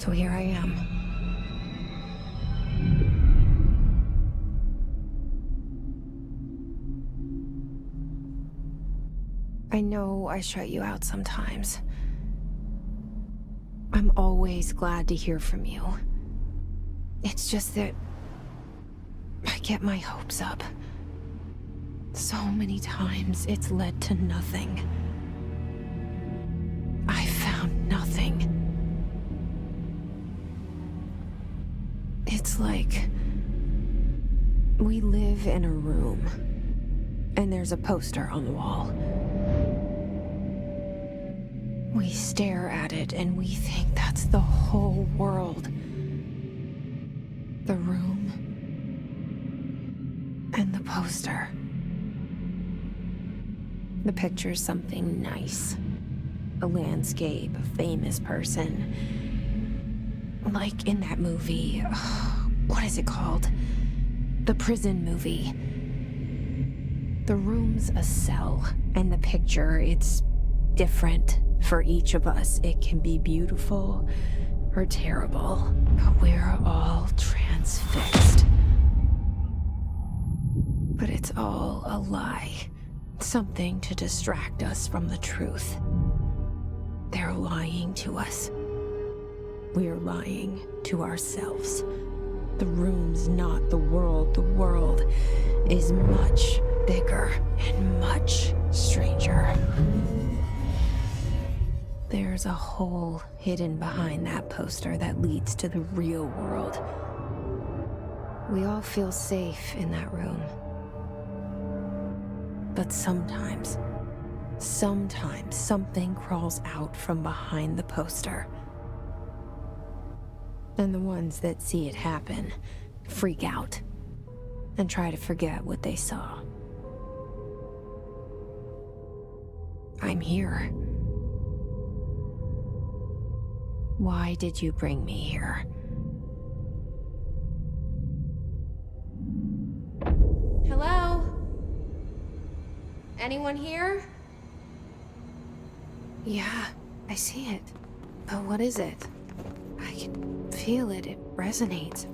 So here I am. I know I shut you out sometimes. I'm always glad to hear from you. It's just that I get my hopes up. So many times it's led to nothing. I found nothing. It's like we live in a room, and there's a poster on the wall. We stare at it and we think that's the whole world. The room and the poster. The picture's something nice. A landscape, a famous person. Like in that movie, what is it called? The prison movie. The room's a cell, and the picture, it's different for each of us. It can be beautiful or terrible, but we're all transfixed. But it's all a lie. Something to distract us from the truth. They're lying to us. We're lying to ourselves. The room's not the world. The world is much bigger and much stranger. There's a hole hidden behind that poster that leads to the real world. We all feel safe in that room. But sometimes something crawls out from behind the poster. And the ones that see it happen freak out and try to forget what they saw. I'm here. Why did you bring me here? Hello? Anyone here? Yeah, I see it. But what is it? I can feel it. It resonates.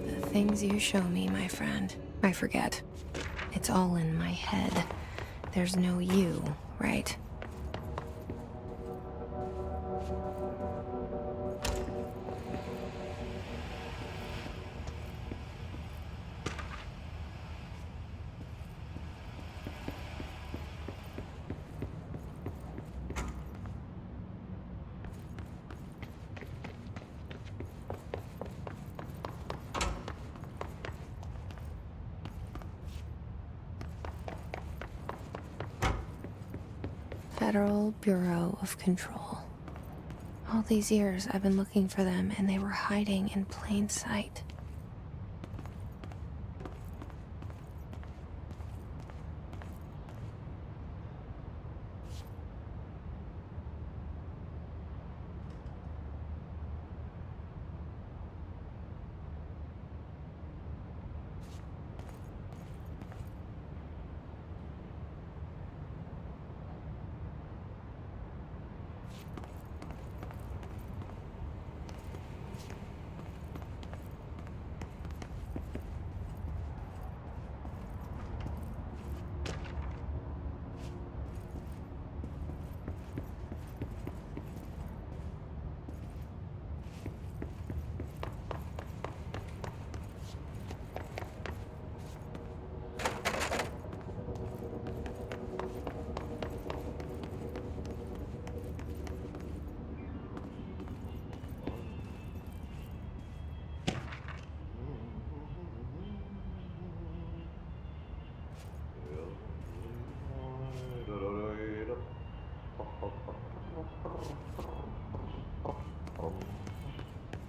The things you show me, my friend, I forget. It's all in my head. There's no you, right? Federal Bureau of Control. All these years I've been looking for them, and they were hiding in plain sight.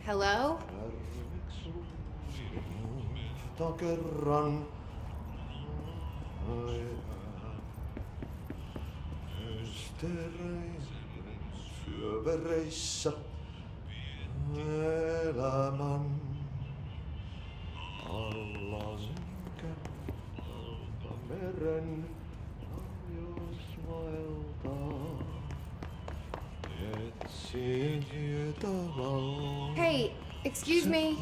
Hello? Kerran syövereissä elämän alla synkän meren tarjous vaeltaa etsi. Hey, excuse me.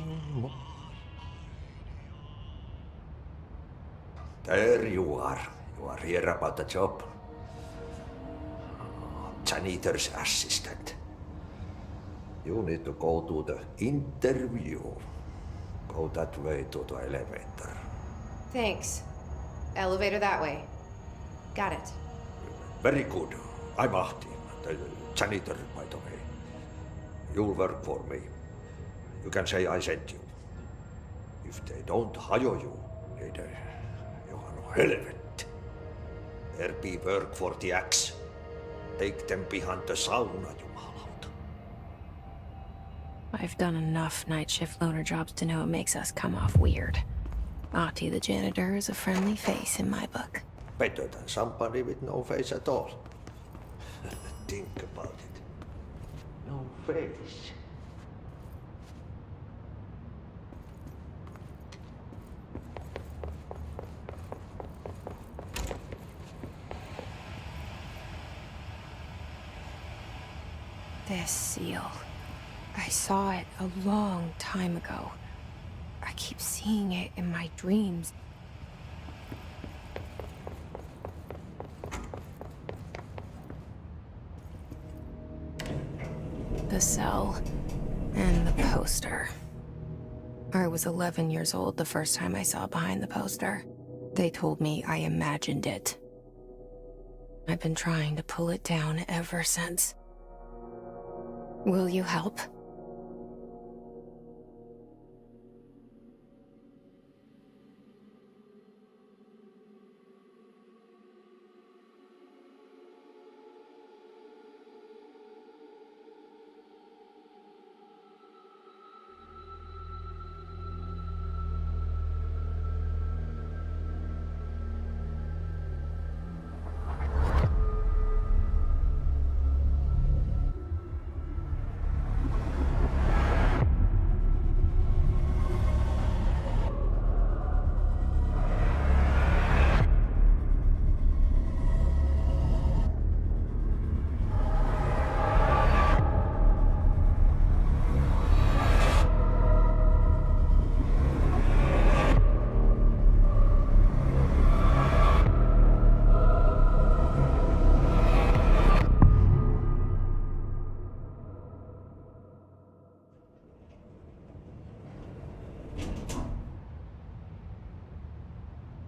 There you are. You are here about the job. Janitor's assistant. You need to go to the interview. Go that way to the elevator. Thanks. Elevator that way. Got it. Very good. I'm Ahti, the janitor, by the way. You'll work for me. You can say I sent you. If they don't hire you, niin johan on helvetti. There be work for the axe. Take them behind the sauna, jumalauta. I've done enough night shift loner jobs to know it makes us come off weird. Ahti the janitor is a friendly face in my book. Better than somebody with no face at all. Think about it. No face. This seal. I saw it a long time ago. I keep seeing it in my dreams. The cell and the poster. I was 11 years old the first time I saw behind the poster. They told me I imagined it. I've been trying to pull it down ever since. Will you help?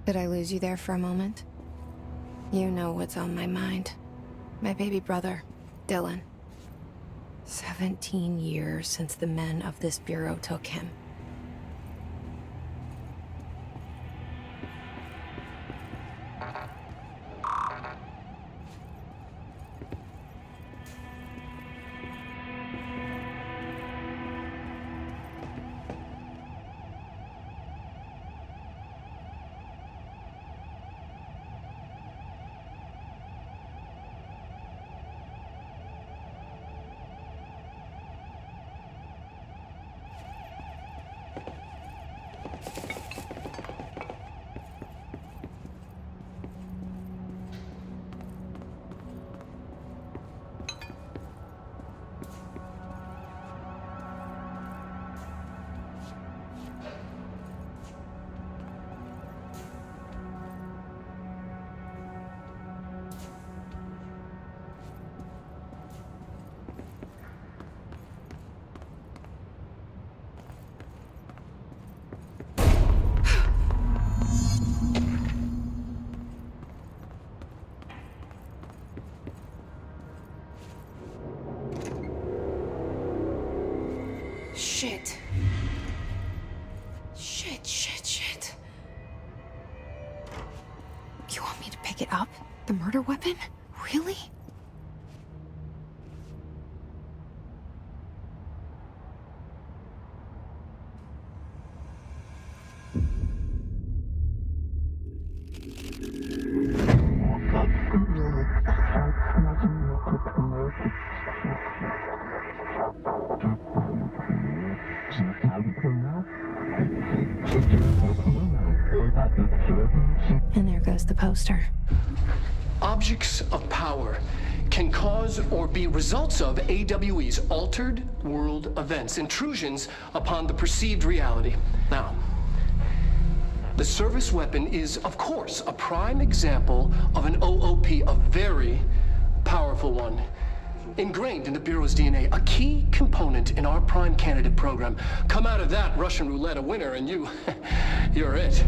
Did I lose you there for a moment? You know what's on my mind. My baby brother, Dylan. 17 years since the men of this bureau took him. Shit. Shit. You want me to pick it up? The murder weapon? Really? And there goes the poster. objects of power can cause or be results of AWE's altered world events, intrusions upon the perceived reality. Now, the service weapon is, of course, a prime example of an OOP, a very powerful one. Ingrained in the Bureau's DNA, a key component in our prime candidate program. Come out of that Russian roulette a winner and you're it.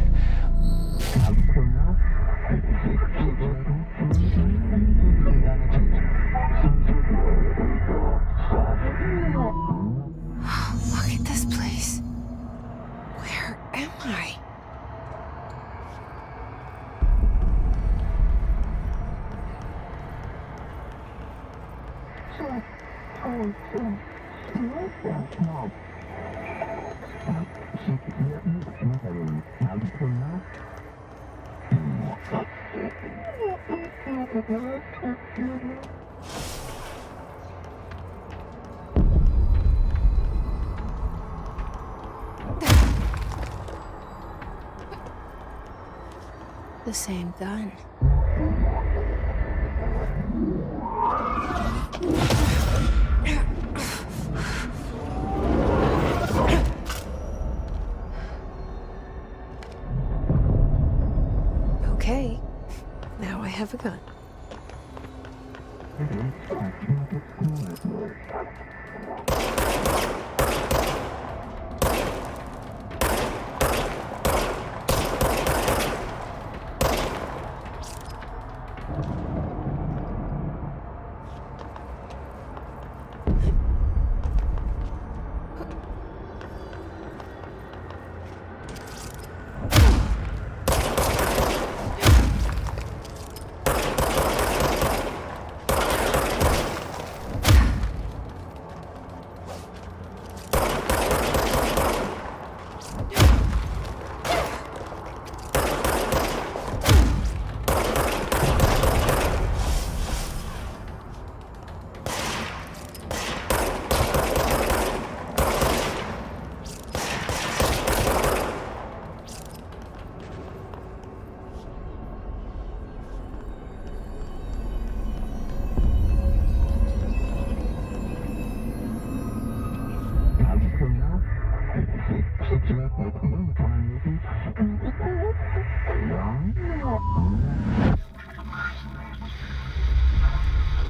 Look at this place. Where am I? The same gun. Okay, now I have a gun.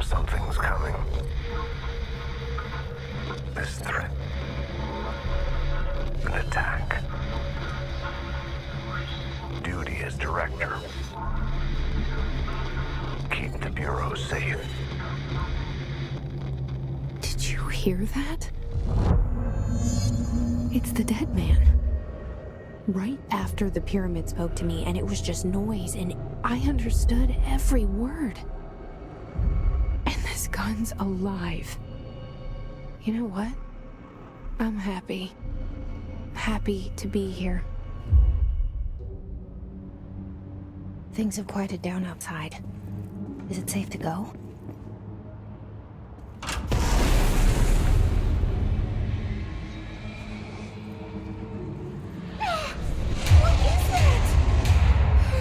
Something's coming. This threat. An attack. Duty as director. Keep the Bureau safe. Did you hear that? It's the dead man. Right after the pyramid spoke to me, and it was just noise, and I understood every word. And this gun's alive. You know what? I'm happy. Happy to be here. Things have quieted down outside. Is it safe to go?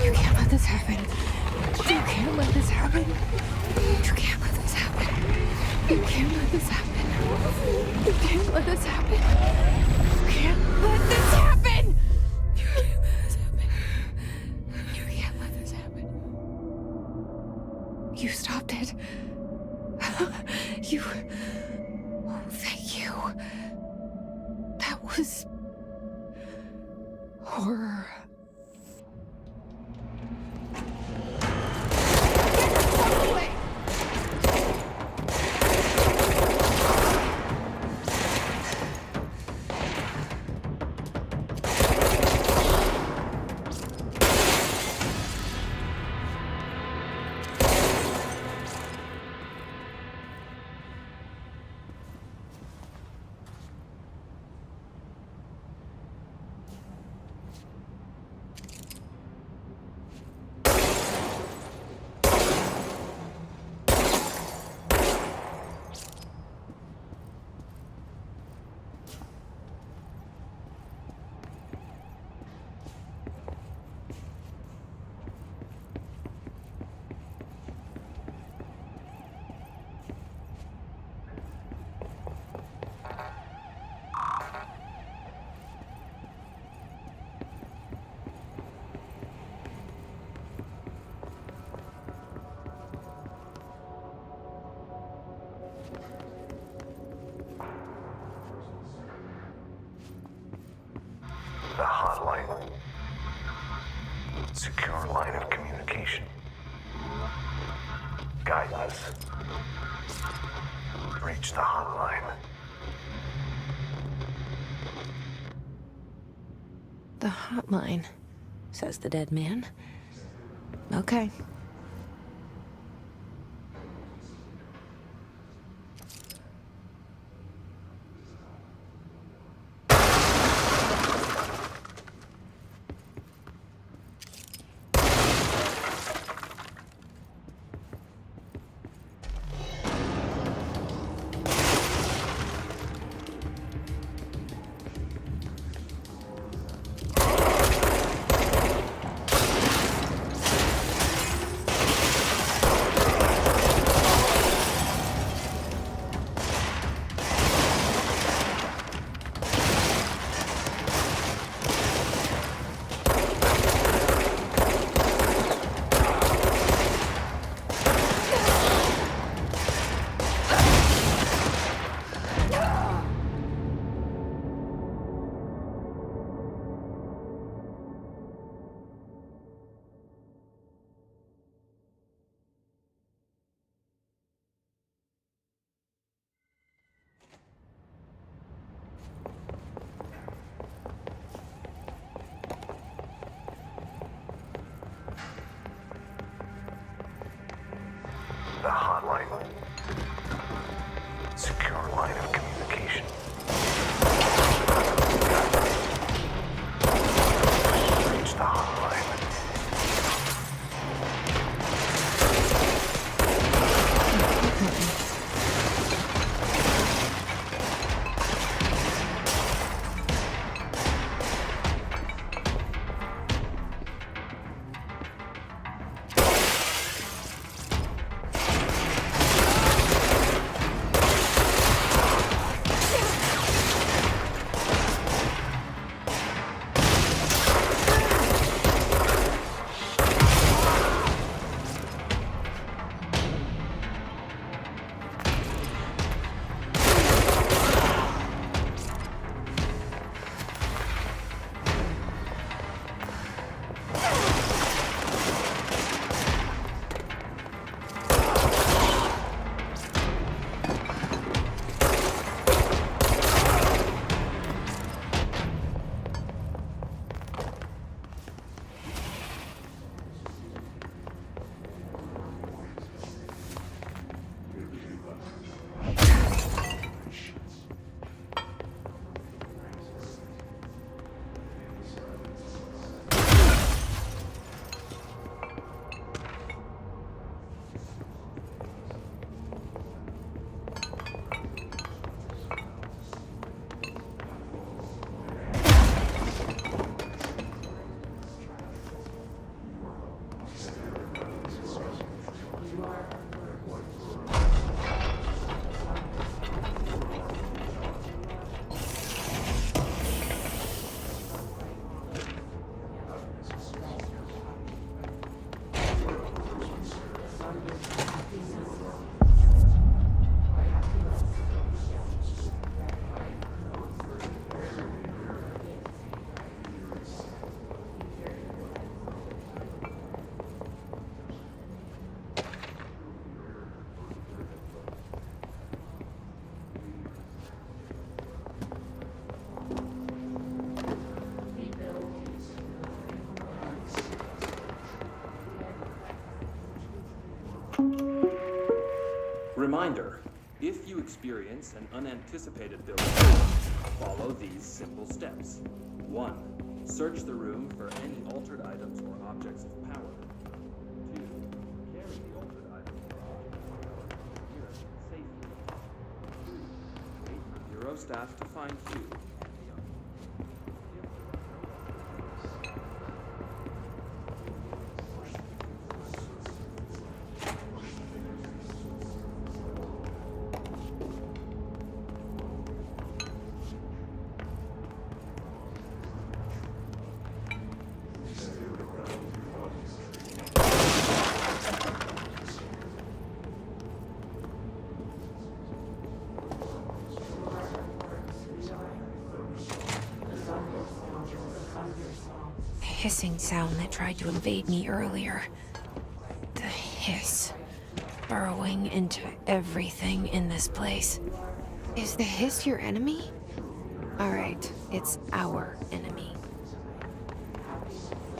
You can't let this happen. You can't let this happen. You can't let this happen. You can't let this happen. You can't let this happen. You can't let this happen. You can't let this happen. You can't let this happen. You stopped it. You. Oh, thank you. That was horror. hotline. Secure line of communication. Guidance. Reach the hotline. The hotline, says the dead man. Okay. The hotline. Secure line of communication. Reach the hotline. Reminder, if you experience an unanticipated building, follow these simple steps. 1. Search the room for any altered items or objects of power. 2. Carry the altered items or objects of power to secure safely. 3. Wait for Bureau staff to find you. hissing sound that tried to invade me earlier. The hiss. Burrowing into everything in this place. Is the hiss your enemy? Alright, it's our enemy.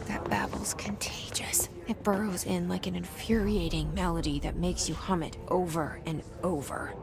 That babble's contagious. It burrows in like an infuriating melody that makes you hum it over and over.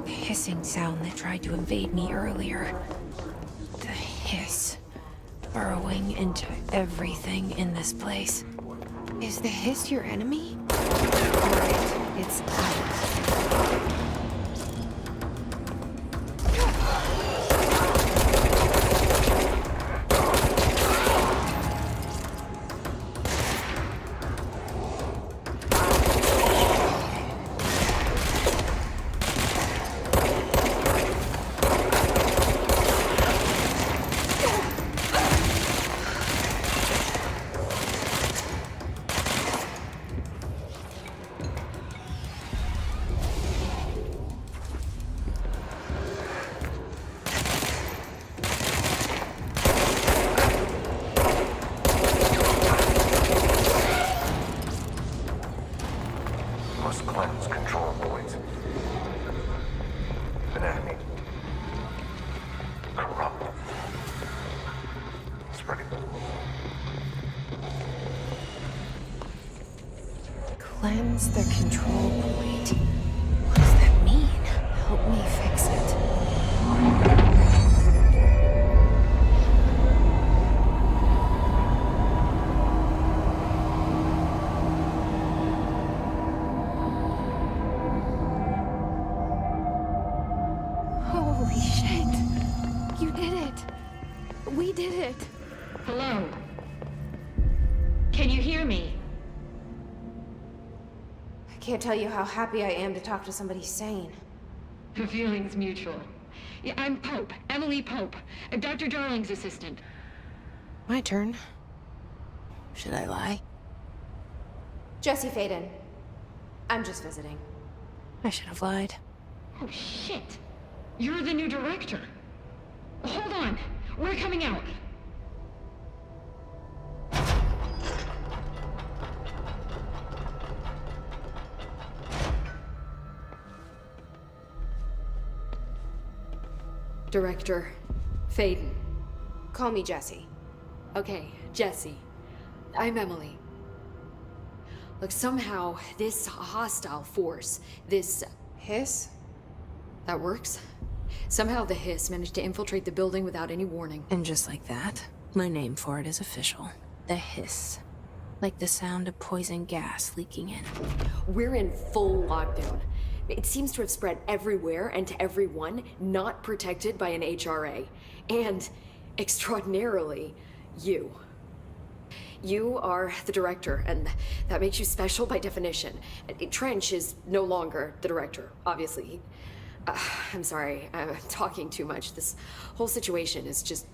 Hissing sound that tried to invade me earlier. The hiss. Burrowing into everything in this place. Is the hiss your enemy? Alright, it's ours. Must cleanse control points. An enemy. Corrupt. Spreading. Cleanse the control point. What does that mean? Help me fix it. Holy shit. You did it. We did it. Hello? Can you hear me? I can't tell you how happy I am to talk to somebody sane. The feeling's mutual. Yeah, I'm Pope, Emily Pope, Dr. Darling's assistant. My turn. Should I lie? Jesse Faden. I'm just visiting. I should have lied. Oh, shit. You're the new director. Hold on. We're coming out. Director Faden. Call me Jesse. Okay, Jesse. I'm Emily. Look, somehow this hostile force, this... Hiss? that works? Somehow the hiss managed to infiltrate the building without any warning. And just like that, my name for it is official. The hiss. Like the sound of poison gas leaking in. We're in full lockdown. It seems to have spread everywhere and to everyone not protected by an HRA. And, extraordinarily, you. You are the director, and that makes you special by definition. Trench is no longer the director, obviously. I'm sorry, I'm talking too much. This whole situation is just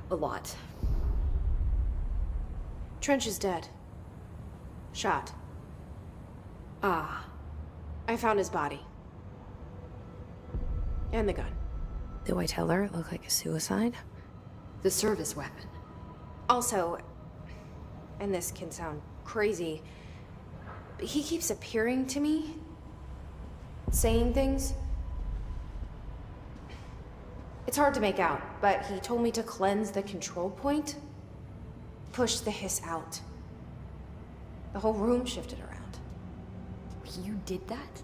a lot. Trench is dead. Shot. Ah. I found his body. And the gun. Do I tell her it looked like a suicide? The service weapon. Also, and this can sound crazy, but he keeps appearing to me, saying things. It's hard to make out, but he told me to cleanse the control point, push the hiss out. The whole room shifted around. You did that?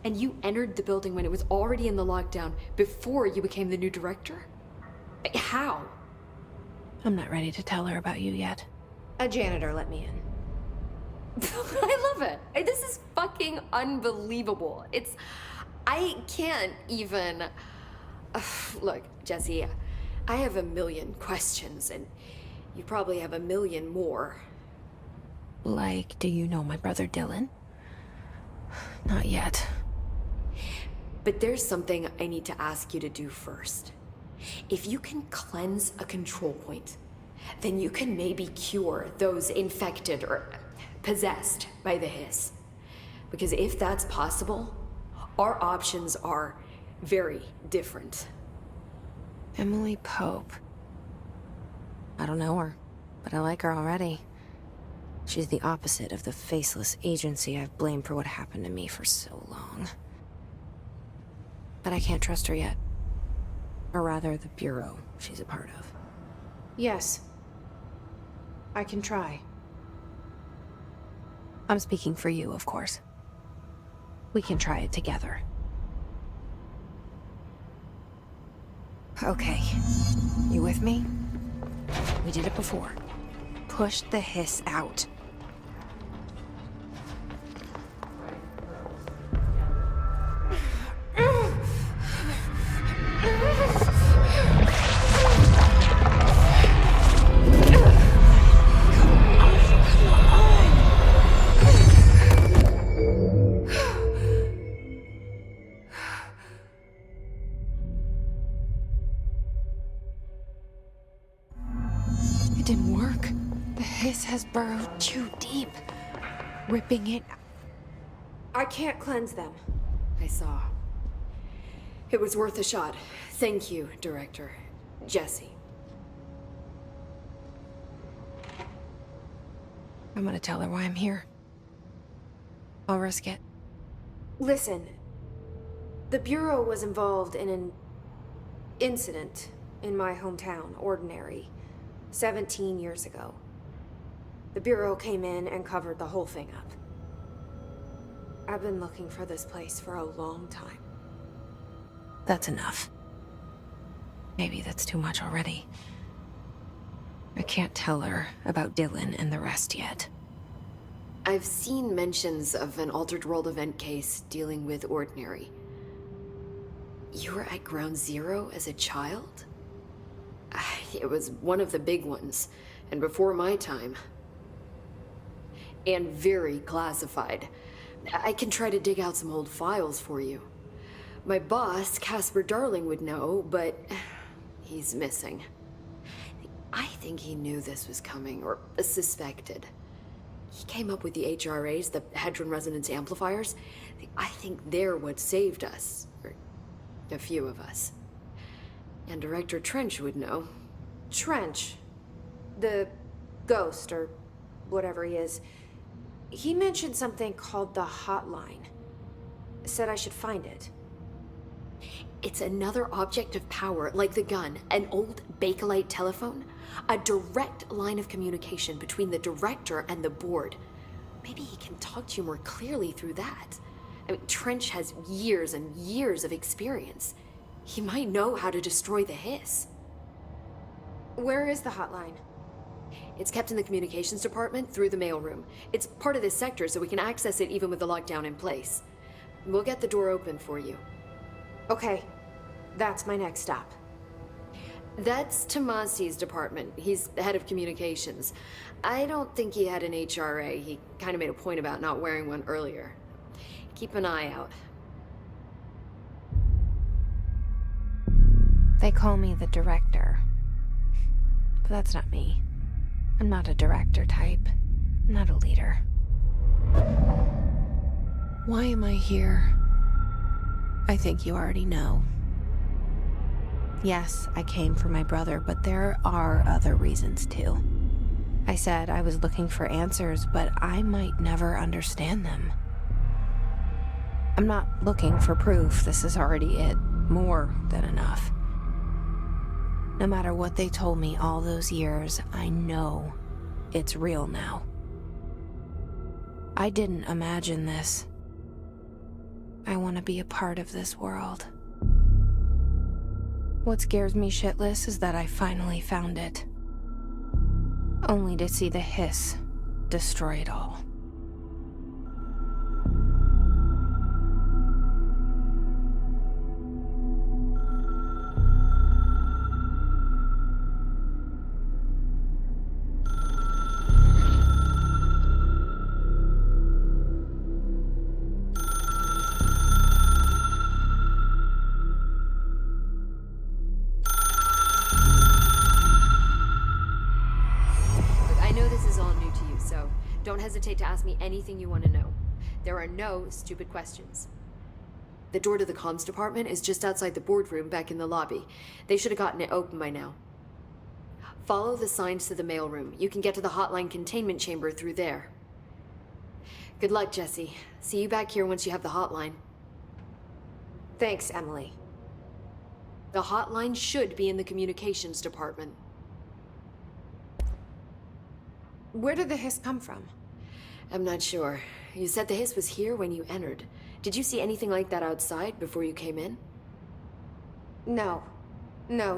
And you entered the building when it was already in the lockdown before you became the new director? How? I'm not ready to tell her about you yet. A janitor let me in. I love it. This is fucking unbelievable. I can't even... Look, Jesse, I have a million questions, and you probably have a million more. Like, do you know my brother Dylan? Not yet. But there's something I need to ask you to do first. If you can cleanse a control point, then you can maybe cure those infected or possessed by the hiss. Because if that's possible, our options are very different. Emily Pope. I don't know her, but I like her already. She's the opposite of the faceless agency I've blamed for what happened to me for so long. But I can't trust her yet. Or rather, the bureau she's a part of. Yes. I can try. I'm speaking for you, of course. We can try it together. Okay. You with me? We did it before. Push the hiss out. It didn't work. The hiss has burrowed too deep, ripping it. I can't cleanse them. I saw. It was worth a shot. Thank you, Director. Jesse. I'm gonna tell her why I'm here. I'll risk it. Listen, the Bureau was involved in an incident in my hometown, Ordinary, 17 years ago. The Bureau came in and covered the whole thing up. I've been looking for this place for a long time. That's enough. Maybe that's too much already. I can't tell her about Dylan and the rest yet. I've seen mentions of an Altered World event case dealing with Ordinary. You were at Ground Zero as a child? It was one of the big ones, and before my time. And very classified. I can try to dig out some old files for you. My boss, Casper Darling, would know, but he's missing. I think he knew this was coming, or suspected. He came up with the HRAs, the Hadron Resonance Amplifiers. I think they're what saved us, or a few of us. And Director Trench would know. Trench, the ghost, or whatever he is, he mentioned something called the hotline. Said I should find it. It's another object of power, like the gun, an old Bakelite telephone, a direct line of communication between the director and the board. Maybe he can talk to you more clearly through that. I mean, Trench has years and years of experience. He might know how to destroy the hiss. Where is the hotline? It's kept in the communications department through the mailroom. It's part of this sector, so we can access it even with the lockdown in place. We'll get the door open for you. Okay, that's my next stop. That's Tomasi's department. He's the head of communications. I don't think he had an HRA. He kind of made a point about not wearing one earlier. Keep an eye out. They call me the director. But that's not me. I'm not a director type. I'm not a leader. Why am I here? I think you already know. Yes, I came for my brother, but there are other reasons too. I said I was looking for answers, but I might never understand them. I'm not looking for proof. This is already it. More than enough. No matter what they told me all those years, I know it's real now. I didn't imagine this. I want to be a part of this world. What scares me shitless is that I finally found it. Only to see the hiss destroy it all. Don't hesitate to ask me anything you want to know. There are no stupid questions. The door to the comms department is just outside the boardroom back in the lobby. They should have gotten it open by now. Follow the signs to the mailroom. You can get to the hotline containment chamber through there. Good luck, Jesse. See you back here once you have the hotline. Thanks, Emily. The hotline should be in the communications department. Where did the hiss come from? I'm not sure. You said the hiss was here when you entered. Did you see anything like that outside before you came in? No,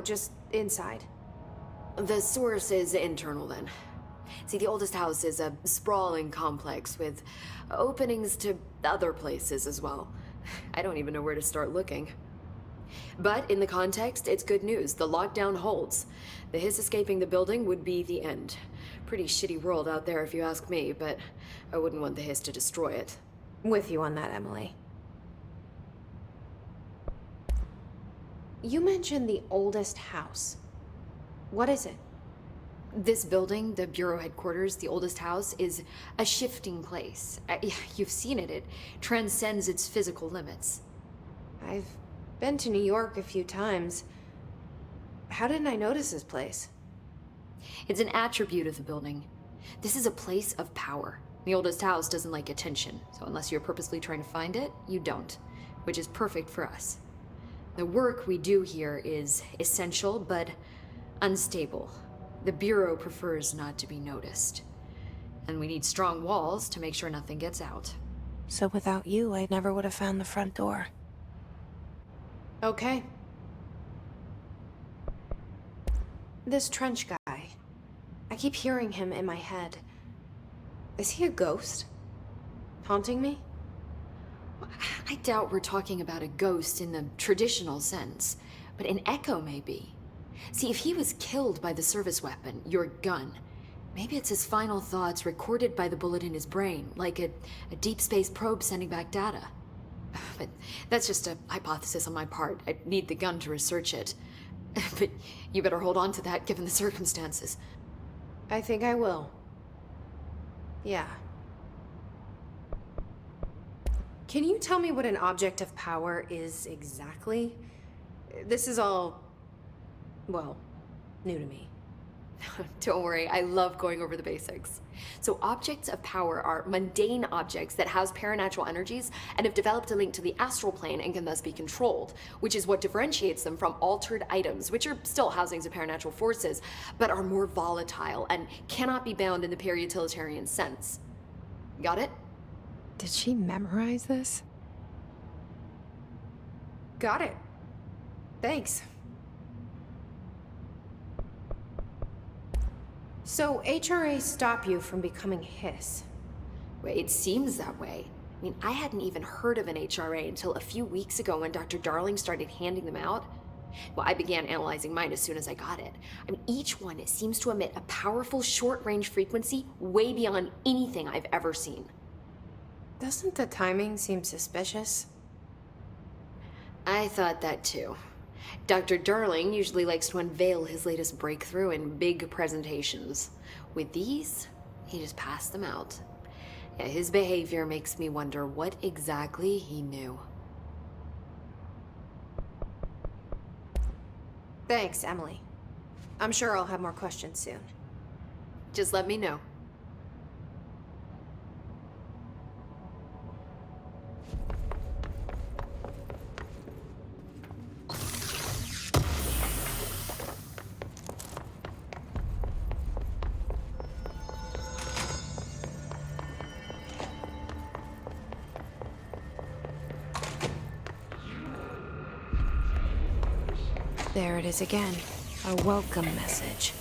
just inside. The source is internal then. See, the oldest house is a sprawling complex with openings to other places as well. I don't even know where to start looking. But in the context, it's good news. The lockdown holds. The hiss escaping the building would be the end. Pretty shitty world out there if you ask me, but I wouldn't want the hiss to destroy it. With you on that, Emily. You mentioned the oldest house. What is it? This building, the Bureau headquarters, the oldest house, is a shifting place. You've seen it. It transcends its physical limits. I've been to New York a few times. How didn't I notice this place? It's an attribute of the building. This is a place of power. The oldest house doesn't like attention, so unless you're purposely trying to find it, you don't, which is perfect for us. The work we do here is essential, but unstable. The Bureau prefers not to be noticed. And we need strong walls to make sure nothing gets out. So without you, I never would have found the front door. Okay. This trench guy. I keep hearing him in my head. Is he a ghost? Haunting me? I doubt we're talking about a ghost in the traditional sense, but an echo maybe. See, if he was killed by the service weapon, your gun, maybe it's his final thoughts recorded by the bullet in his brain, like a deep space probe sending back data. But that's just a hypothesis on my part. I'd need the gun to research it. But you better hold on to that given the circumstances. I think I will. Yeah. Can you tell me what an object of power is exactly? This is all, well, new to me. Don't worry, I love going over the basics. So objects of power are mundane objects that house paranatural energies and have developed a link to the astral plane and can thus be controlled, which is what differentiates them from altered items, which are still housings of paranatural forces, but are more volatile and cannot be bound in the peri-utilitarian sense. Got it? Did she memorize this? Got it. Thanks. So HRA stop you from becoming Hiss? Well, it seems that way. I mean, I hadn't even heard of an HRA until a few weeks ago when Dr. Darling started handing them out. Well, I began analyzing mine as soon as I got it. I mean, each one seems to emit a powerful short-range frequency way beyond anything I've ever seen. Doesn't the timing seem suspicious? I thought that too. Dr. Darling usually likes to unveil his latest breakthrough in big presentations. With these, he just passed them out. Yeah, his behavior makes me wonder what exactly he knew. Thanks, Emily. I'm sure I'll have more questions soon. Just let me know. There it is again. A welcome message.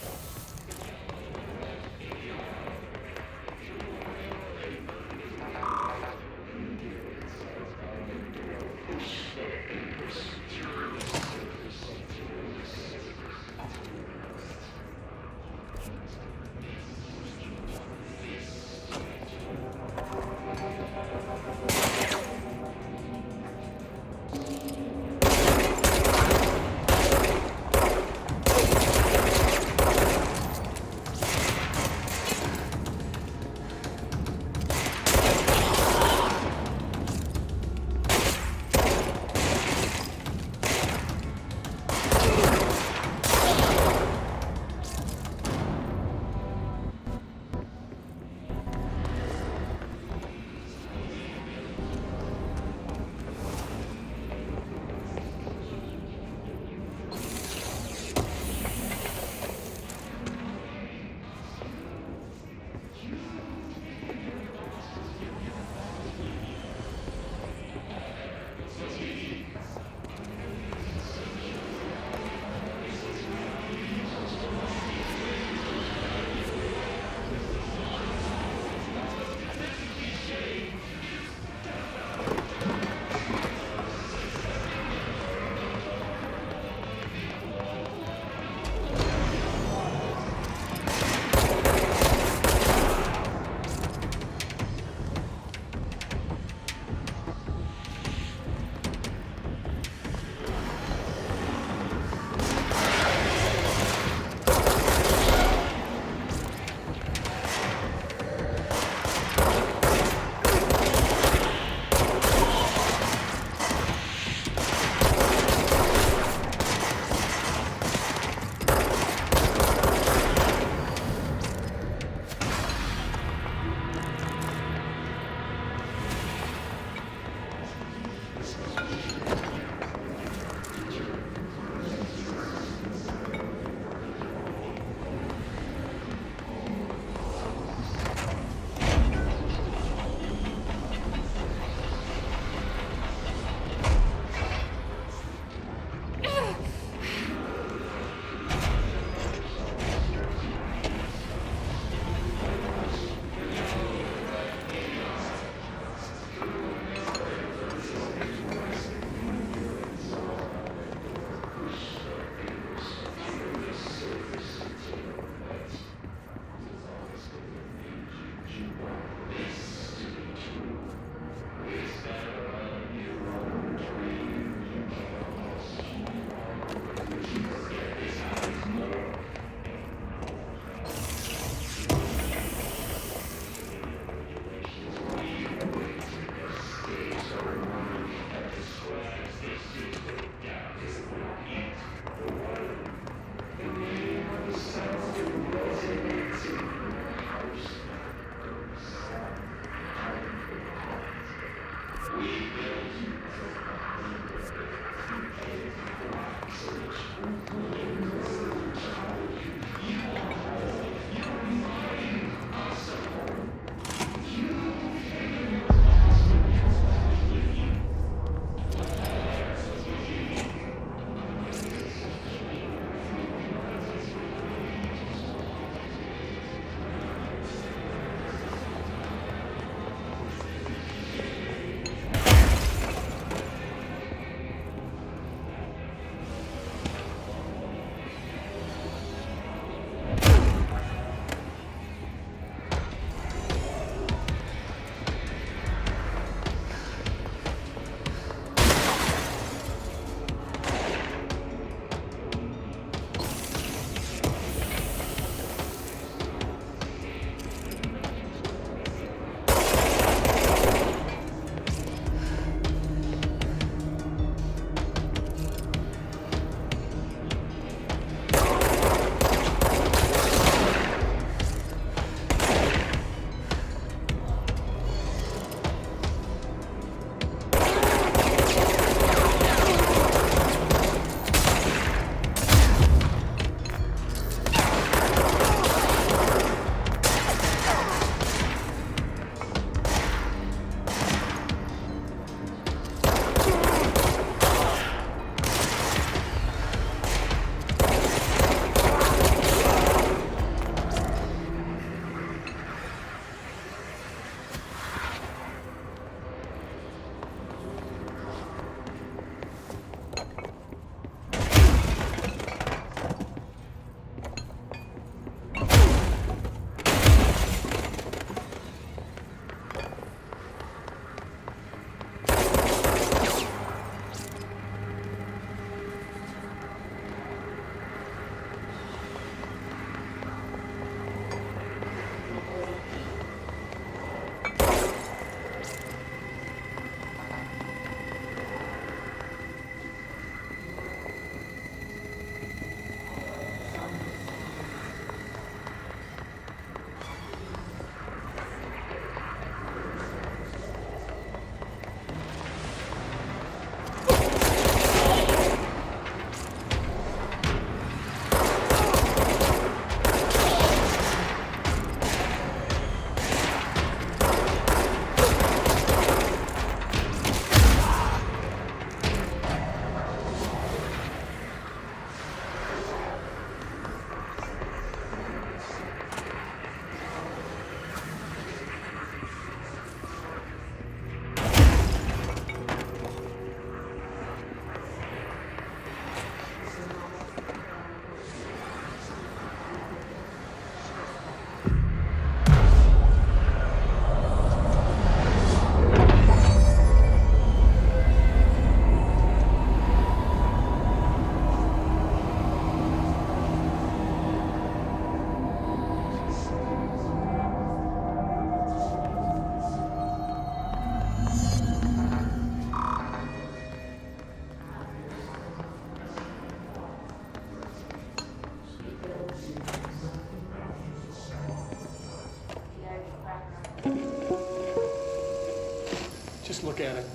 look at it.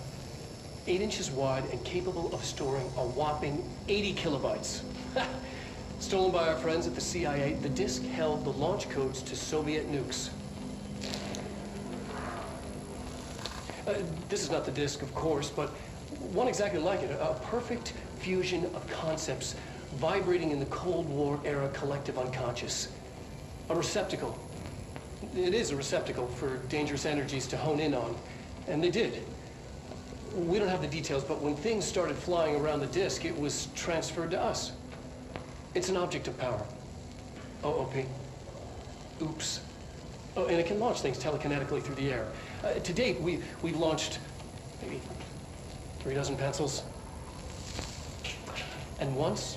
8 inches wide and capable of storing a whopping 80 kilobytes. Stolen by our friends at the CIA, the disk held the launch codes to Soviet nukes. This is not the disk, of course, but one exactly like it. A perfect fusion of concepts vibrating in the Cold War era collective unconscious. A receptacle. It is a receptacle for dangerous energies to hone in on. And they did. We don't have the details, but when things started flying around the disk, it was transferred to us. It's an object of power. OOP. Oops. Oh, and it can launch things telekinetically through the air. To date, we've launched maybe 3 dozen pencils. And once,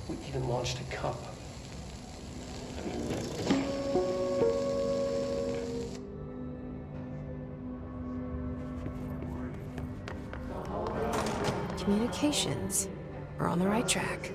we even launched a cup. Communications. We're on the right track.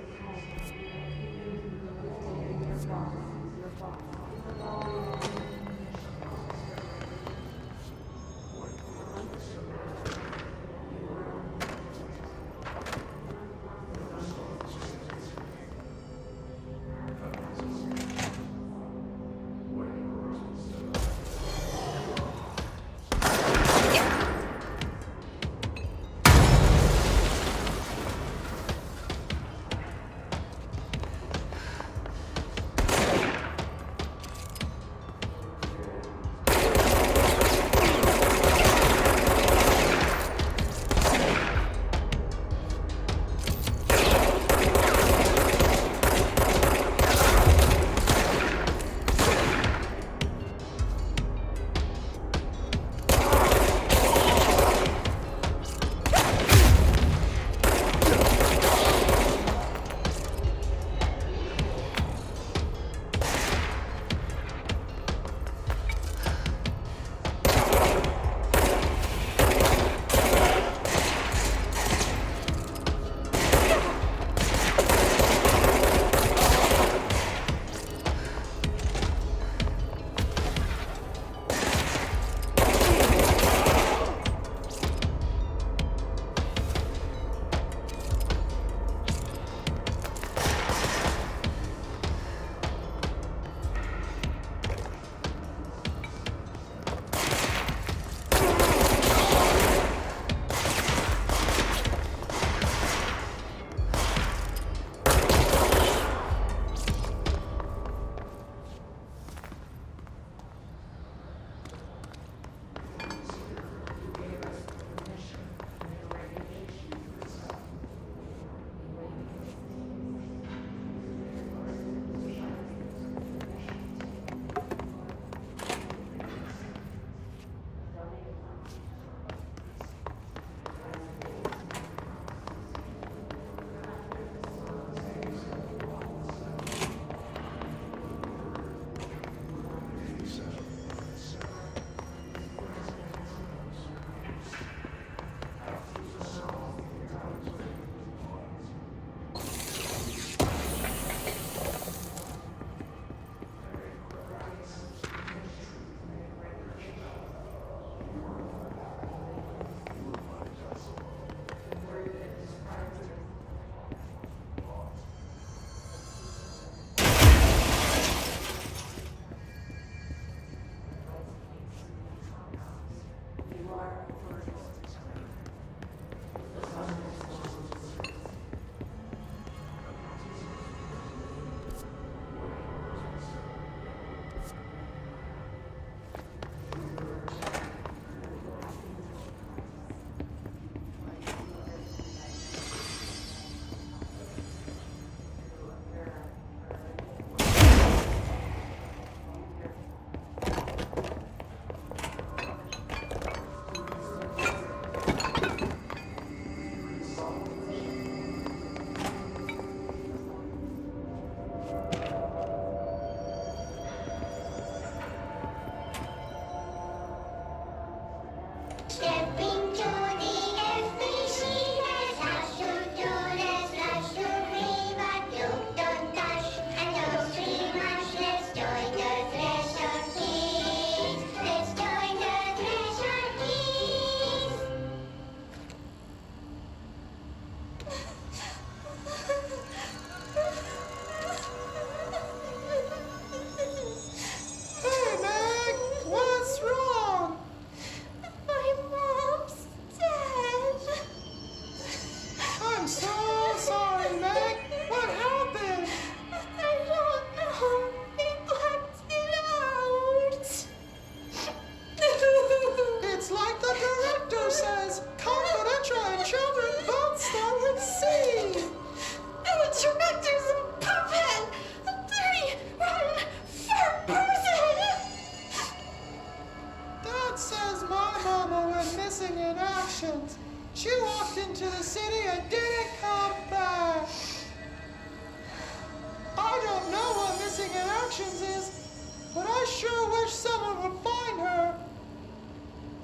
directions is, but I sure wish someone would find her.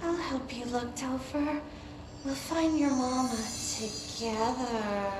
I'll help you look, Topher. We'll find your mama together.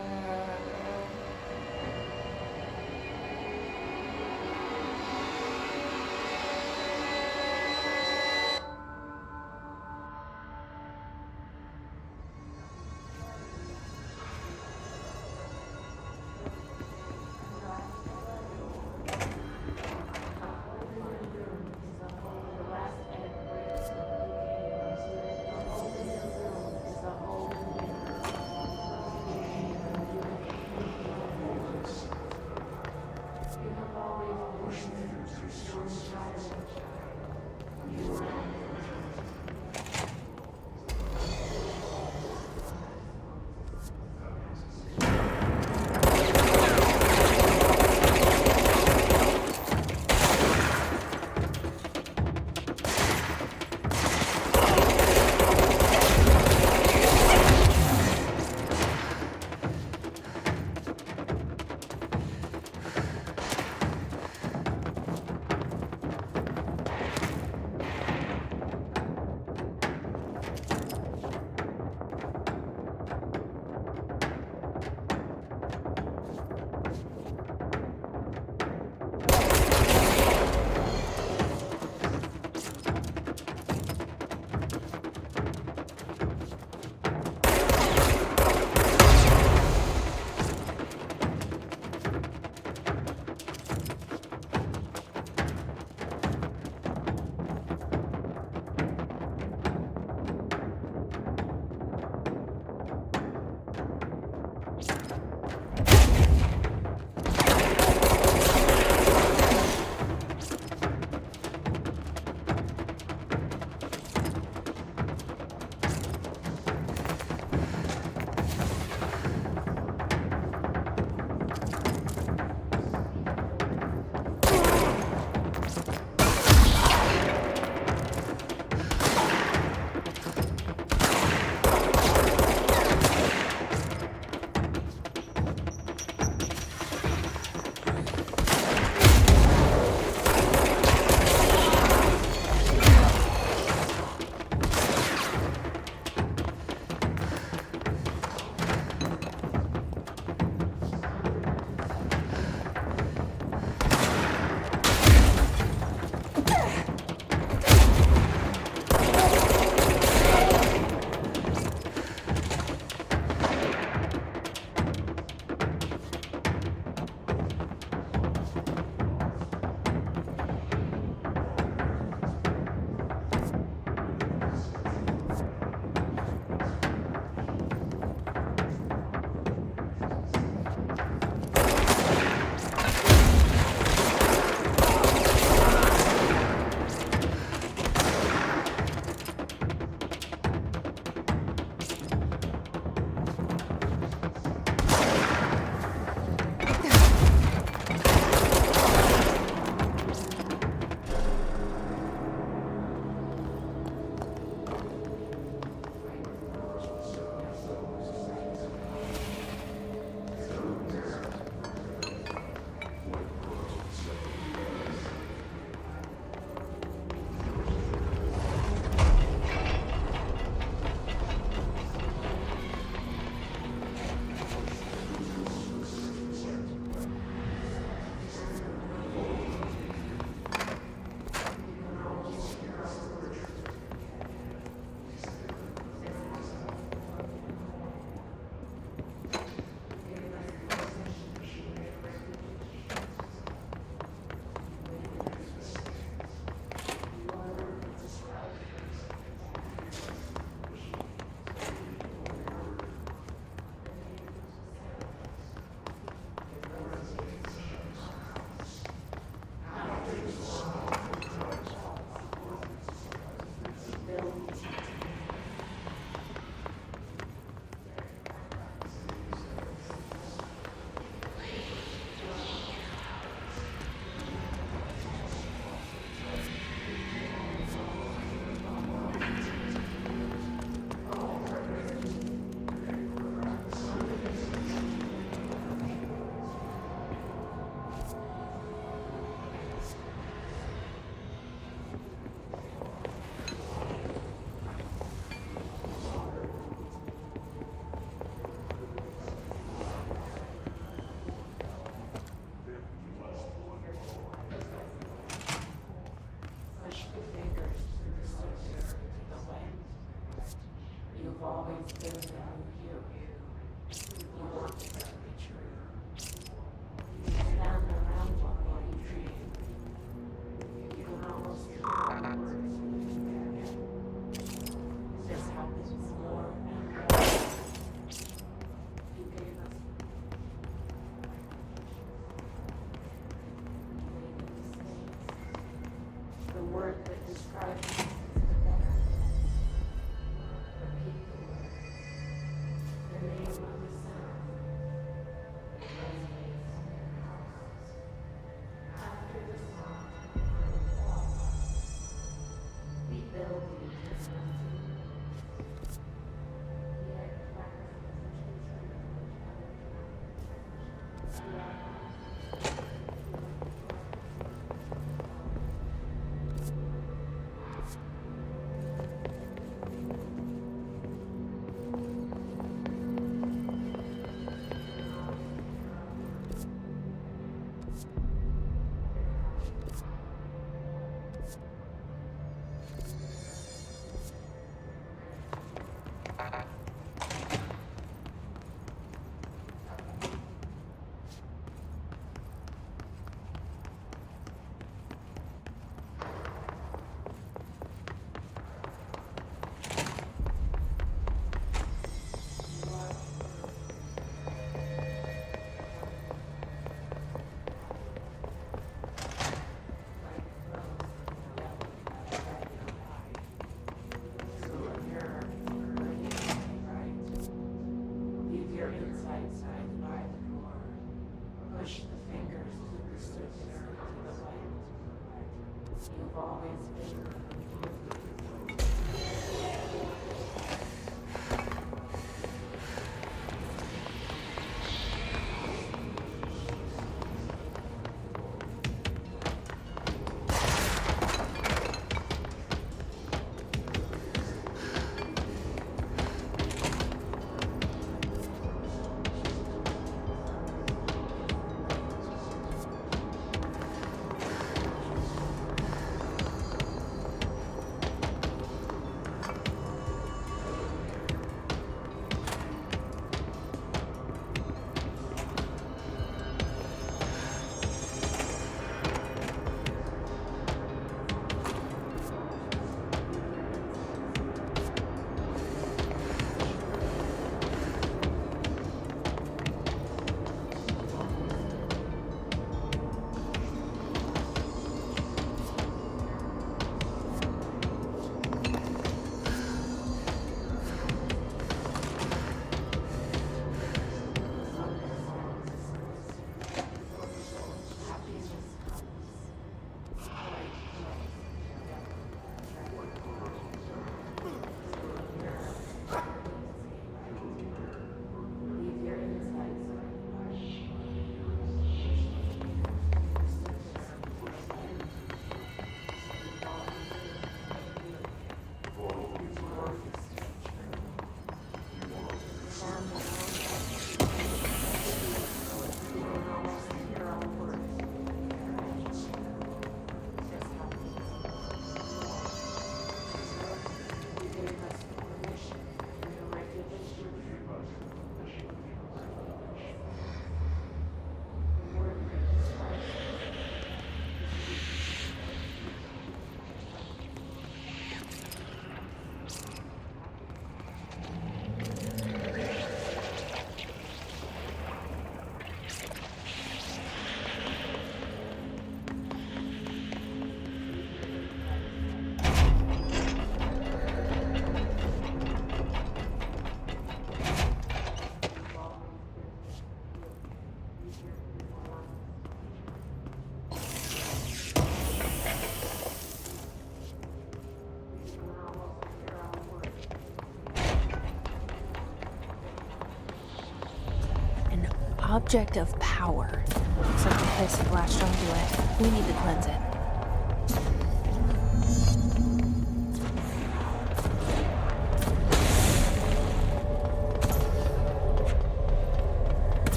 Object of power. Looks like the place had latched onto it. We need to cleanse it.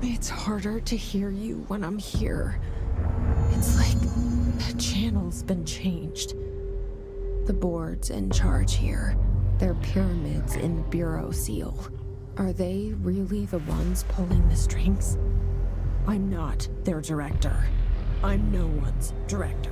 It's harder to hear you when I'm here. It's like the channel's been changed. The board's in charge here. They're pyramids in the Bureau seal. Are they really the ones pulling the strings? I'm not their director. I'm no one's director.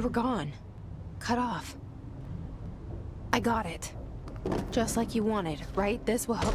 You were gone. Cut off. I got it. Just like you wanted, right? This will help.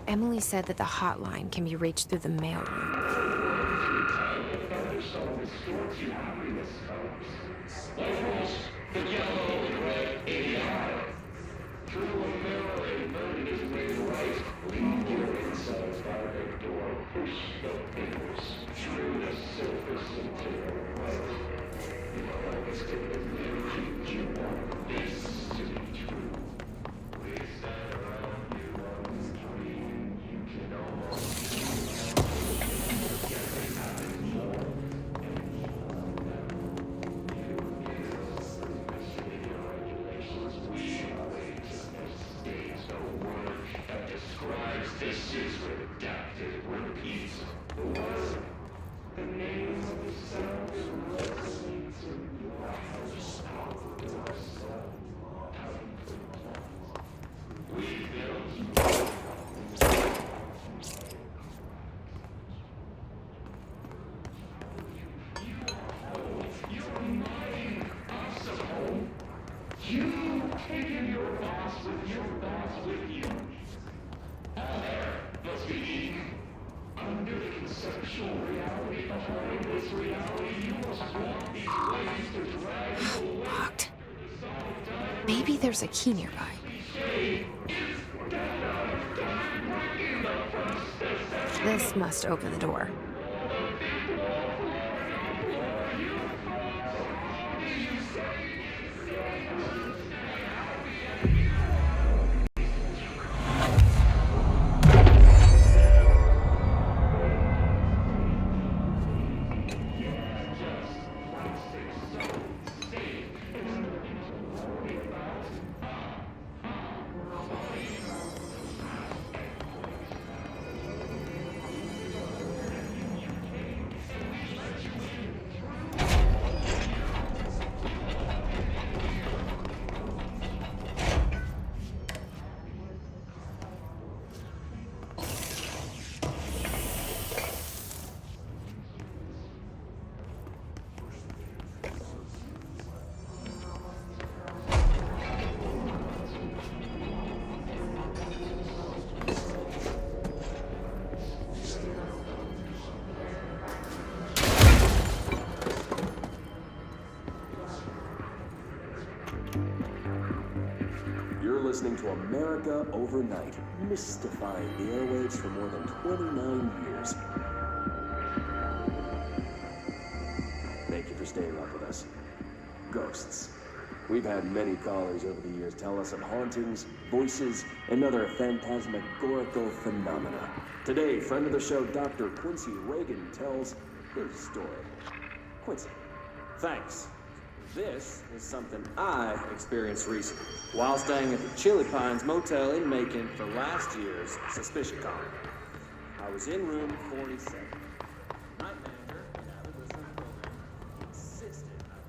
Emily said that the hotline can be reached through the mailroom. This is redacted. Repeat. Locked. Maybe there's a key nearby. This must open the door. Listening to America Overnight, mystifying the airwaves for more than 29 years. Thank you for staying up with us. Ghosts. We've had many callers over the years tell us of hauntings, voices, and other phantasmagorical phenomena. Today, friend of the show, Dr. Quincy Reagan, tells his story. Quincy, thanks. This is something I experienced recently while staying at the Chili Pines Motel in Macon for last year's Suspicion Con. I was in room 47. Night manager, an avid listener to the program, insisted I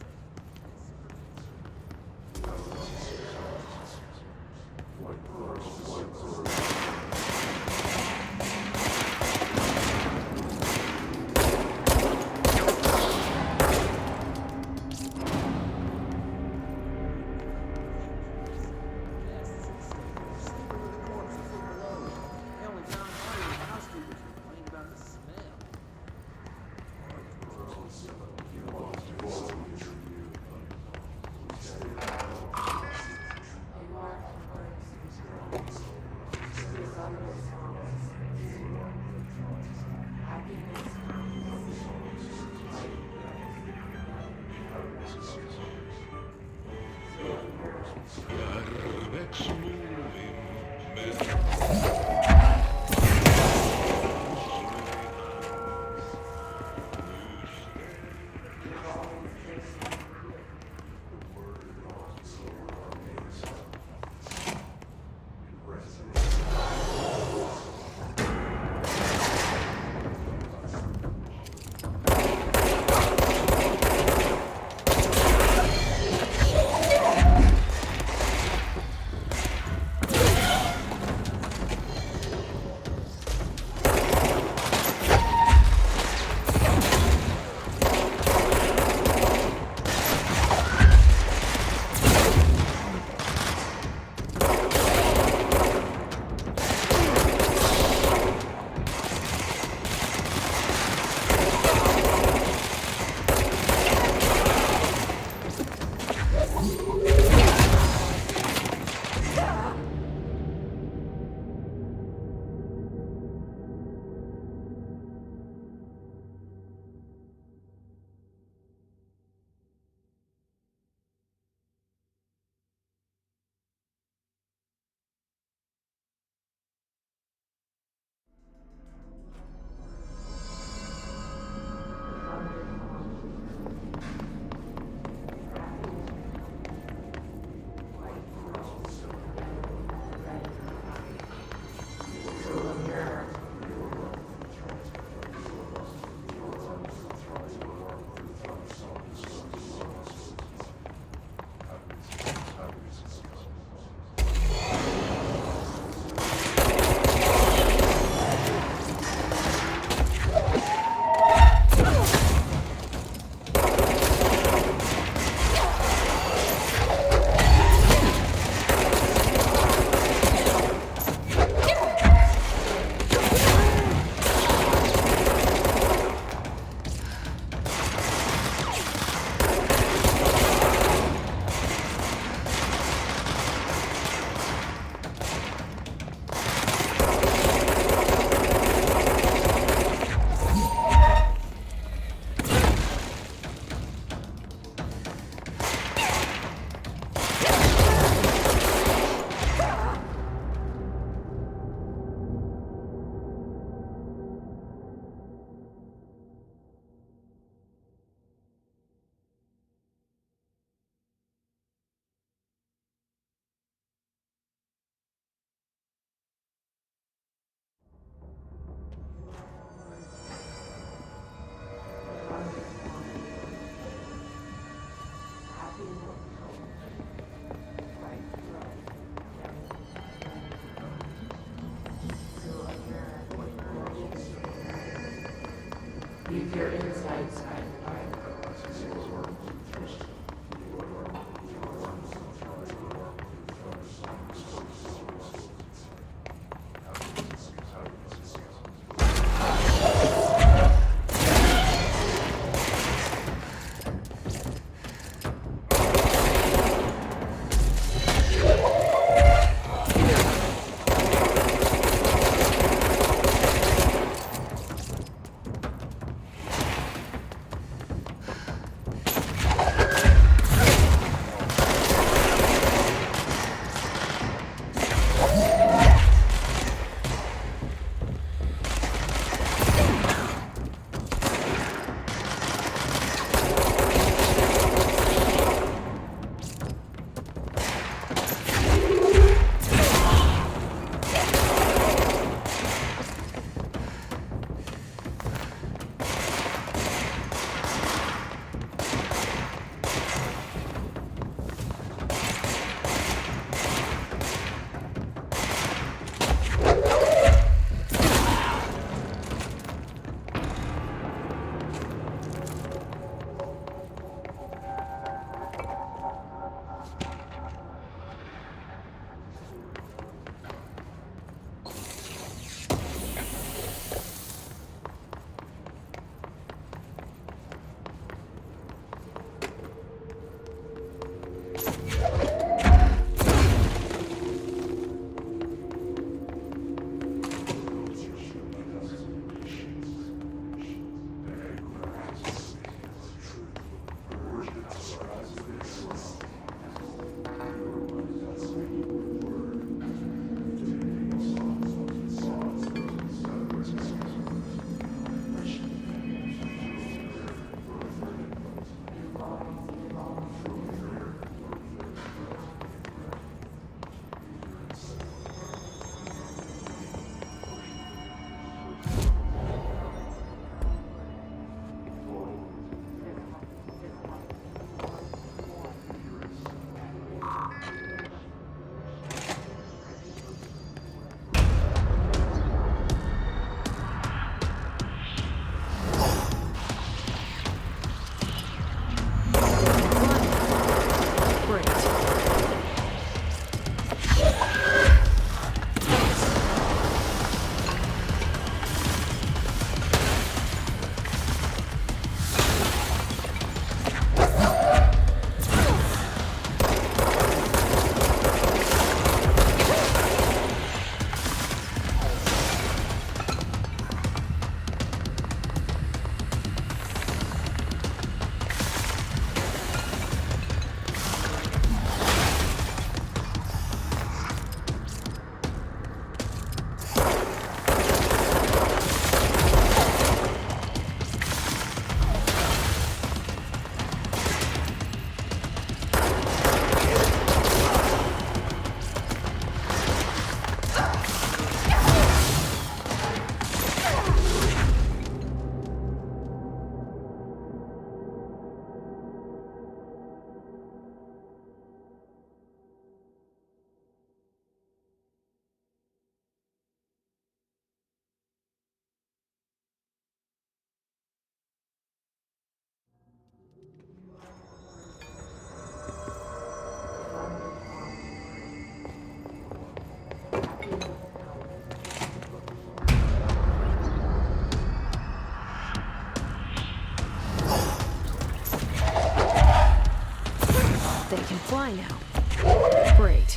They can fly now. Great.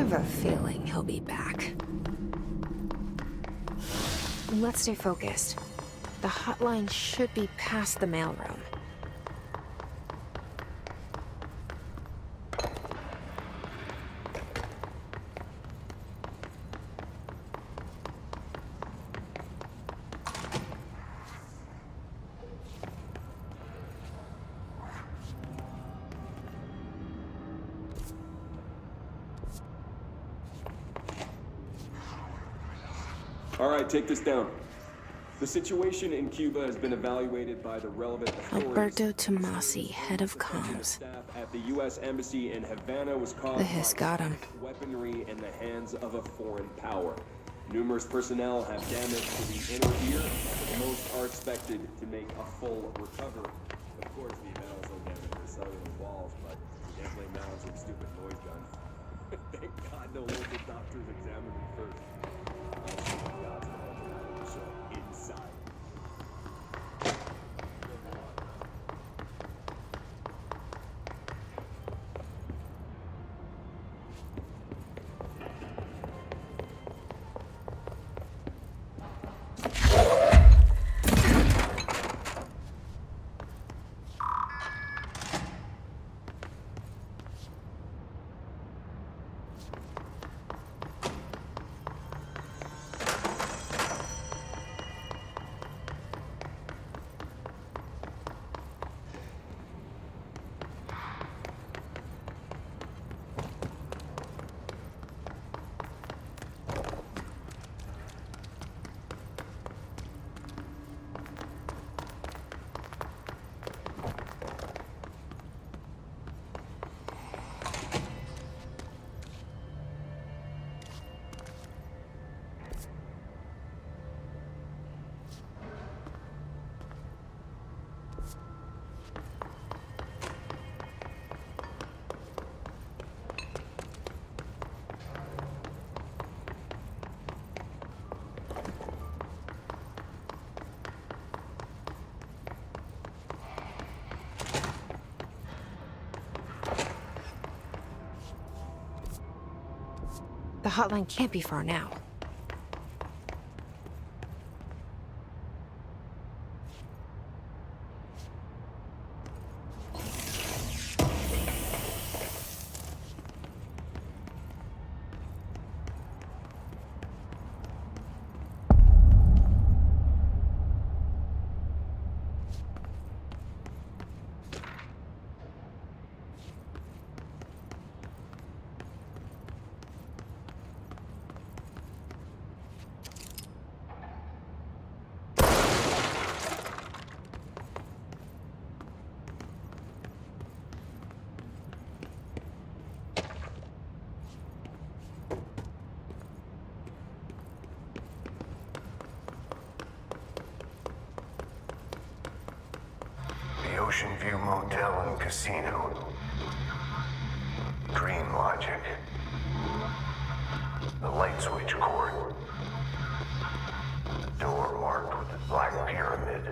have a feeling he'll be back. Let's stay focused. The hotline should be past the mailroom. All right, take this down. The situation in Cuba has been evaluated by the relevant authorities. Alberto Tomasi, head of comms. Staff at the U.S. Embassy in Havana was caused The hiss got him. weaponry in the hands of a foreign power. Numerous personnel have damage to the inner ear, but most are expected to make a full recovery. Of course, the amount will damage their cellular walls, but it definitely mounts some stupid noise gun. Thank God no local doctors examined it first. So inside. The hotline can't be far now. Ocean View Motel and Casino. Dream Logic. The light switch cord. The door marked with the black pyramid.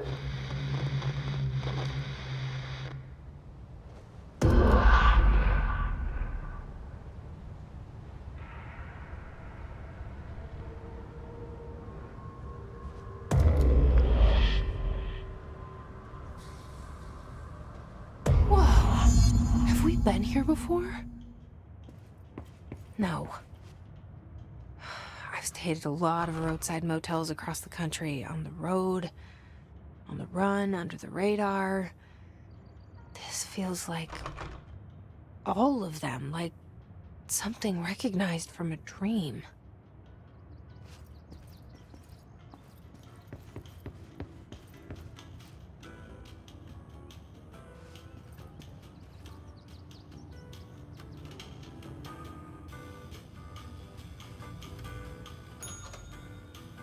Been here before? No. I've stayed at a lot of roadside motels across the country, on the road, on the run, under the radar. This feels like all of them, like something recognized from a dream.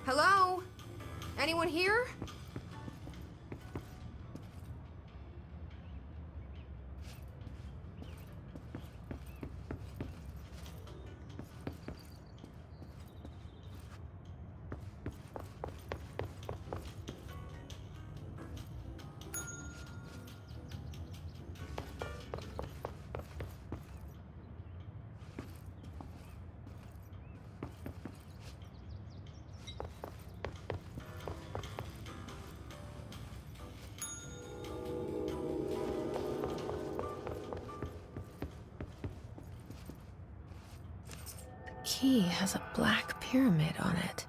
Hello? Anyone here? Key has a black pyramid on it.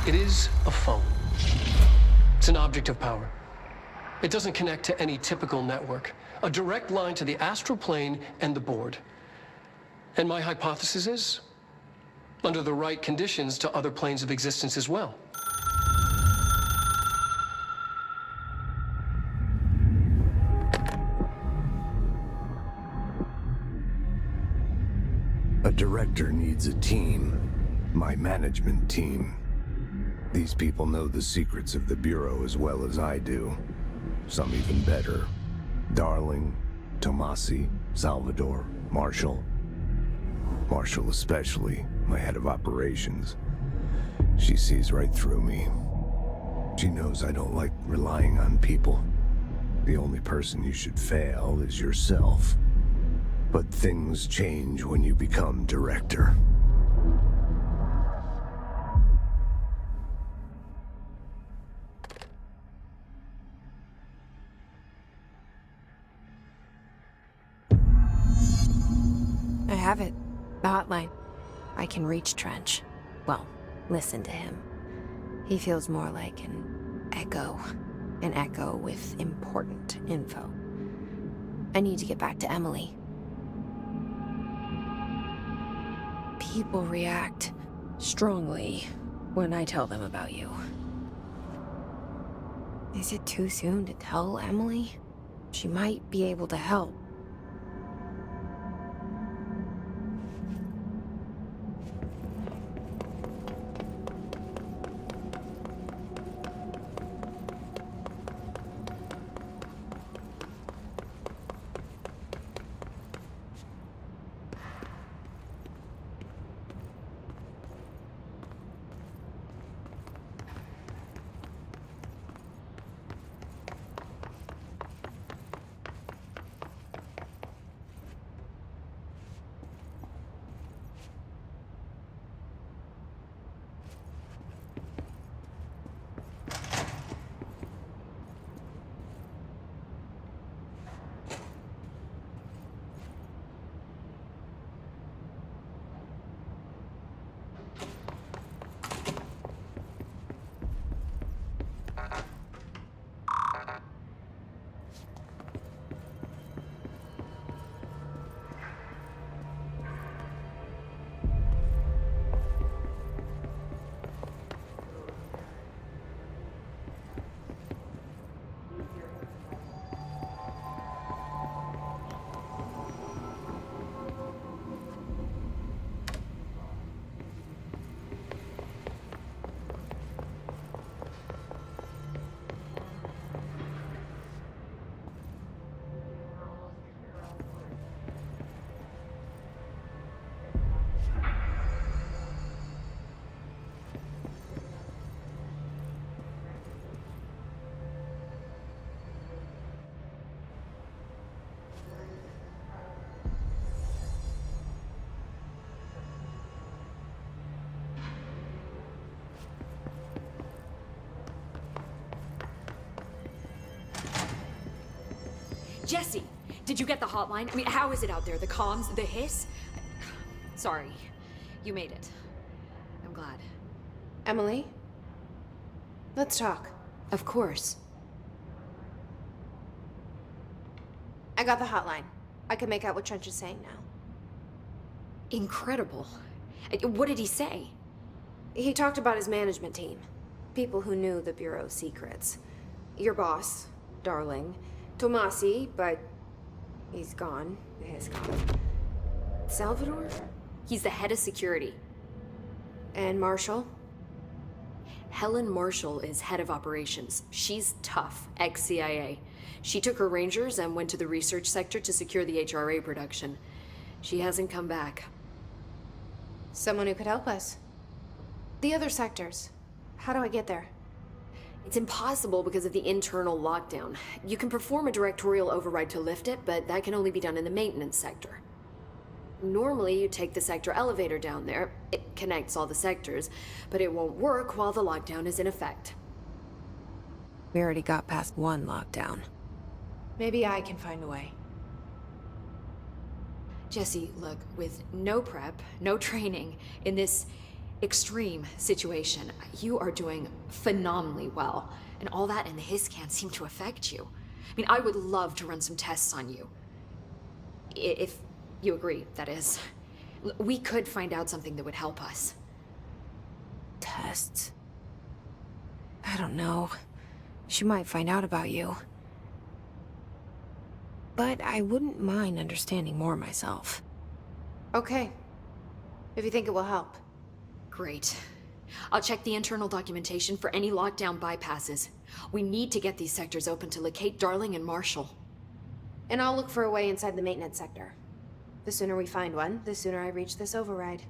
It is a phone. It's an object of power. It doesn't connect to any typical network. A direct line to the astral plane and the board. And my hypothesis is, under the right conditions, to other planes of existence as well. A director needs a team. My management team. These people know the secrets of the Bureau as well as I do. Some even better. Darling, Tomasi, Salvador, Marshall. Marshall especially, my head of operations. She sees right through me. She knows I don't like relying on people. The only person you should fail is yourself. But things change when you become director. I have it. The hotline. I can reach Trench. Well, listen to him. He feels more like an echo. An echo with important info. I need to get back to Emily. People react strongly when I tell them about you. Is it too soon to tell Emily? She might be able to help. Jesse, did you get the hotline? I mean, how is it out there? The comms, the hiss? Sorry, you made it. I'm glad. Emily? Let's talk. Of course. I got the hotline. I can make out what Trench is saying now. Incredible. What did he say? He talked about his management team. People who knew the Bureau's secrets. Your boss, Darling. Tomasi, but he's gone. He's gone. Salvador? He's the head of security. And Marshall? Helen Marshall is head of operations. She's tough, ex-CIA. She took her Rangers and went to the research sector to secure the HRA production. She hasn't come back. Someone who could help us. The other sectors. How do I get there? It's impossible because of the internal lockdown. You can perform a directorial override to lift it, but that can only be done in the maintenance sector. Normally, you take the sector elevator down there. It connects all the sectors, but it won't work while the lockdown is in effect. We already got past one lockdown. Maybe I can find a way. Jesse, look, with no prep, no training, in this extreme situation. You are doing phenomenally well, and all that in the hiss can't seem to affect you. I mean, I would love to run some tests on you. If you agree, that is. We could find out something that would help us. Tests? I don't know. She might find out about you. But I wouldn't mind understanding more myself. Okay. If you think it will help. Great. I'll check the internal documentation for any lockdown bypasses. We need to get these sectors open to locate Darling and Marshall. And I'll look for a way inside the maintenance sector. The sooner we find one, the sooner I reach this override.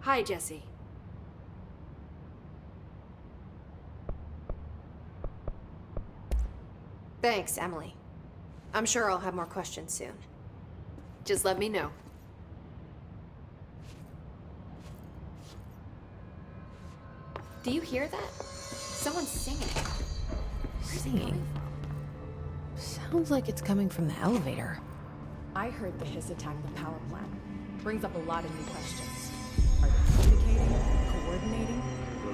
Hi, Jesse. Thanks, Emily. I'm sure I'll have more questions soon. Just let me know. Do you hear that? Someone's singing. Singing? Sounds like it's coming from the elevator. I heard the hiss attack the power plant. Brings up a lot of new questions. Are they communicating? Coordinating?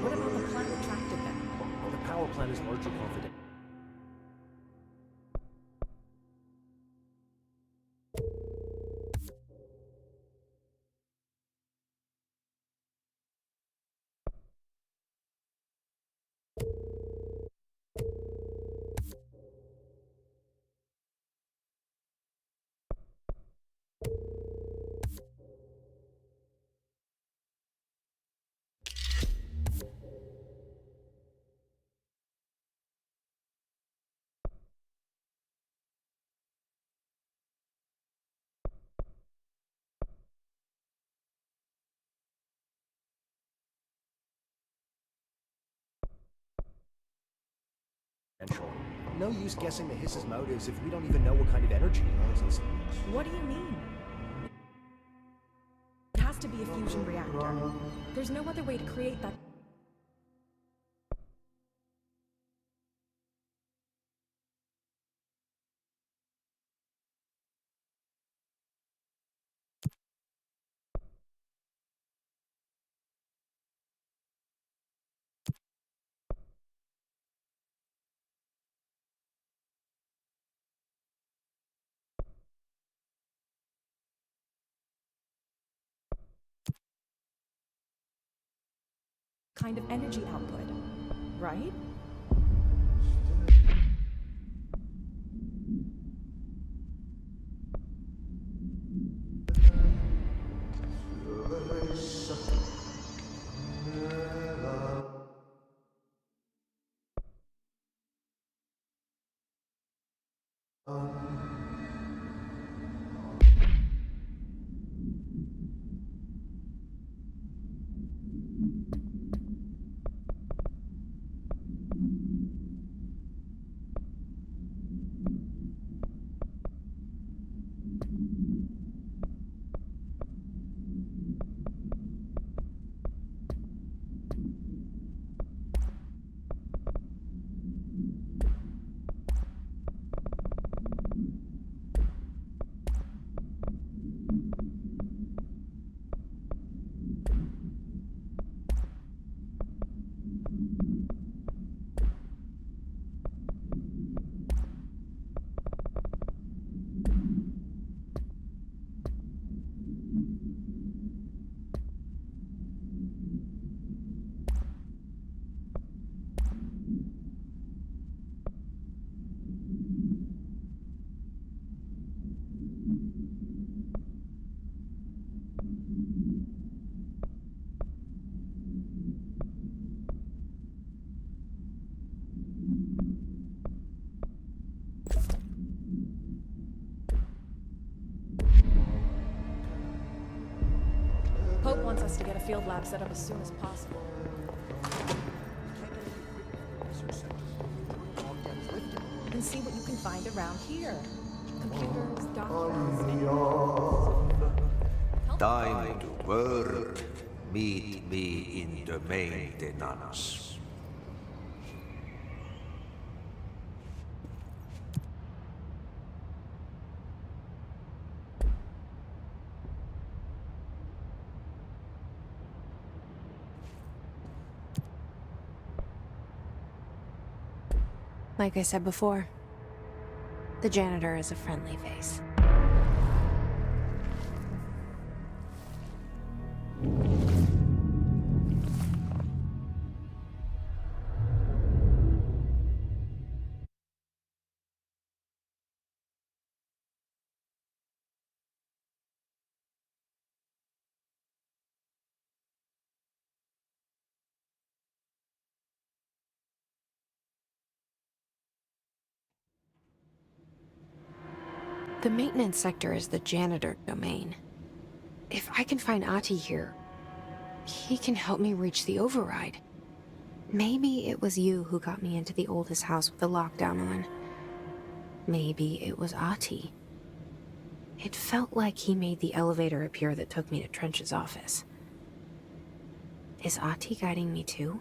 What about the plant attracted them? Well, the power plant is largely confidential. No use guessing the hiss's motives if we don't even know what kind of energy he uses. What do you mean? It has to be a fusion reactor. There's no other way to create that. Kind of energy output, right? Philip wants us to get a field lab set up as soon as possible. And see what you can find around here. Computers, documents, Time to work. Meet me in the maintenance. Like I said before, the janitor is a friendly face. The maintenance sector is the janitor domain. If I can find Ati here, he can help me reach the override. Maybe it was you who got me into the oldest house with the lockdown on. Maybe it was Ati. It felt like he made the elevator appear that took me to Trench's office. Is Ati guiding me too?